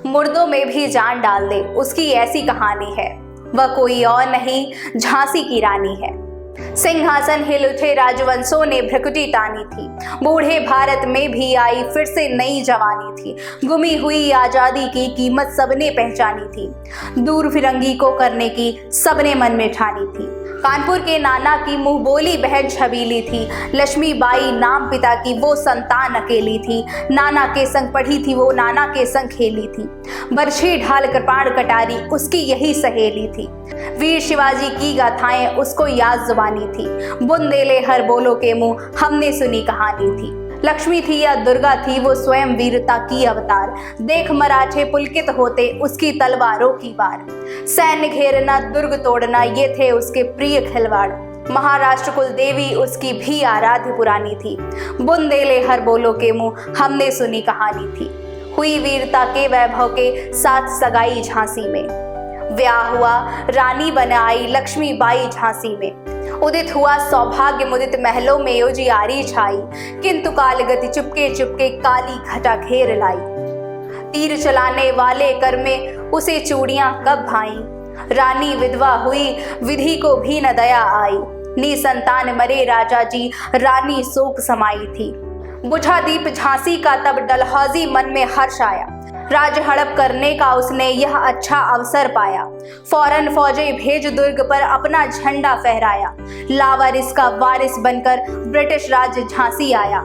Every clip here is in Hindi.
मुर्दों में भी जान डाल दे, उसकी ऐसी कहानी है। वह कोई और नहीं, झांसी की रानी है। सिंहासन हिल उठे राजवंशों ने भ्रकुटी तानी थी। बूढ़े भारत में भी आई फिर से नई जवानी थी। गुमी हुई आजादी की कीमत सबने पहचानी थी। दूर फिरंगी को करने की सबने मन में ठानी थी। कानपुर के नाना की मुंह बोली बहन छबीली थी। लक्ष्मीबाई नाम पिता की वो संतान अकेली थी। नाना के संग पढ़ी थी वो, नाना के संग खेली थी। बरछी ढाल कृपाण कटारी उसकी यही सहेली थी। वीर शिवाजी की गाथाएं उसको याद जुबानी थी। बुंदेले हर बोलो के मुंह हमने सुनी कहानी थी। लक्ष्मी थी या दुर्गा थी वो स्वयं वीरता की अवतार। देख मराठे पुलकित होते उसकी तलवारों की वार। सैन्य घेरना दुर्ग तोड़ना ये थे उसके प्रिय खिलवाड़। महाराष्ट्र कुल देवी उसकी भी आराध्य पुरानी थी। बुंदेले हर बोलो के मुंह हमने सुनी कहानी थी। हुई वीरता के वैभव के साथ सगाई झांसी में। ब्याह हुआ, रानी बन आई लक्ष्मीबाई झांसी में। उदित हुआ सौभाग्य मुदित महलों में उजियारी छाई। किंतु कालगति चुपके चुपके काली घटा घेर लाई। तीर चलाने वाले कर में उसे चूड़ियां कब भाई। रानी विधवा हुई विधि को भी न दया आई। निसंतान मरे राजा जी रानी शोक समाई थी। बुझा दीप झांसी का तब डलहौजी मन में हर्ष आया। राज हड़प करने का उसने यह अच्छा अवसर पाया। फौरन फौजें भेज दुर्ग पर अपना झंडा फहराया। लावारिस का वारिस बनकर ब्रिटिश राज झांसी आया।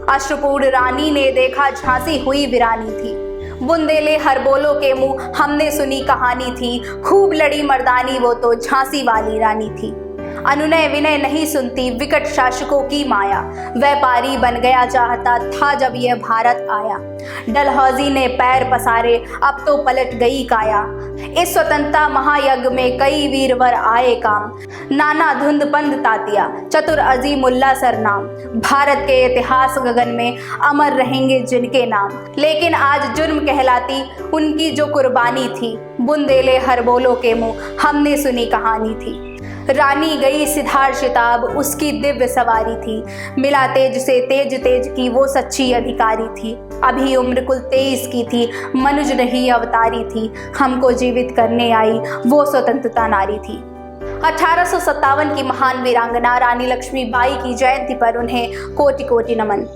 अश्रुपूर्ण रानी ने देखा झांसी हुई वीरानी थी। बुंदेले हर बोलो के मुंह हमने सुनी कहानी थी। खूब लड़ी मर्दानी वो तो झांसी वाली रानी थी। अनुनय विनय नहीं सुनती विकट शासकों की माया। व्यापारी बन गया चाहता था जब यह भारत आया। डलहौजी ने पैर पसारे अब तो पलट गई काया। इस स्वतंत्रता महायज्ञ में कई वीरवर आए काम। नाना धुंध पंद तातिया चतुर अजीमुल्ला सरनाम। भारत के इतिहास गगन में अमर रहेंगे जिनके नाम। लेकिन आज जुर्म कहलाती उनकी जो कुर्बानी थी। बुंदेले हर बोलो के मुंह हमने सुनी कहानी थी। रानी गई सिधार शिताब उसकी दिव्य सवारी थी। मिला तेज से तेज तेज की वो सच्ची अधिकारी थी। अभी उम्र कुल 23 की थी। मनुज नहीं अवतारी थी। हमको जीवित करने आई वो स्वतंत्रता नारी थी। 1857 की महान वीरांगना रानी लक्ष्मीबाई की जयंती पर उन्हें कोटि कोटि नमन।